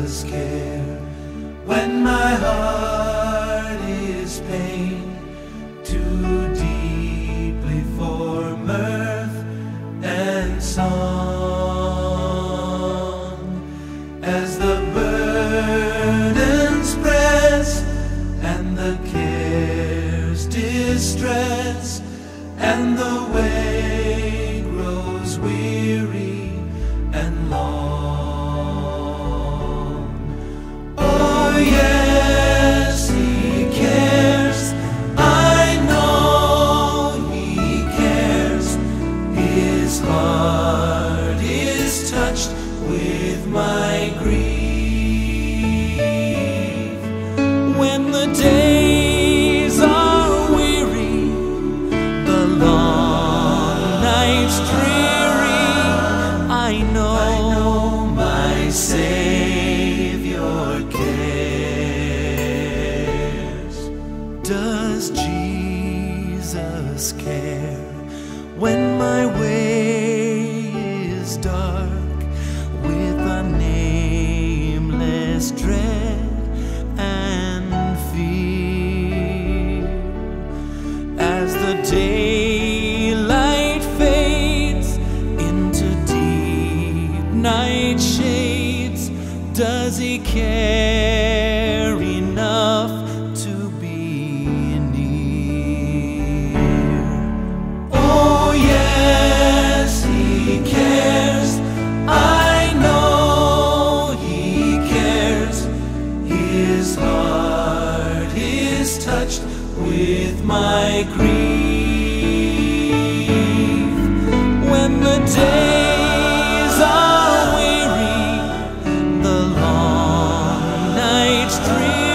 Jesus care. When my heart is pained too deeply for mirth and song, as the burdens press and the cares distress, and the way grows weary and long. Oh yes, He cares, I know He cares. His heart is touched with my grief. When the days are weary, the long nights dreary, I know my Savior cares. Does Jesus care when my way is dark with a nameless dread and fear? As the daylight fades into deep night shades, does He care enough to be near? Oh yes, He cares, I know He cares. His heart is touched with my grief. When the days are weary, the long nights dreary,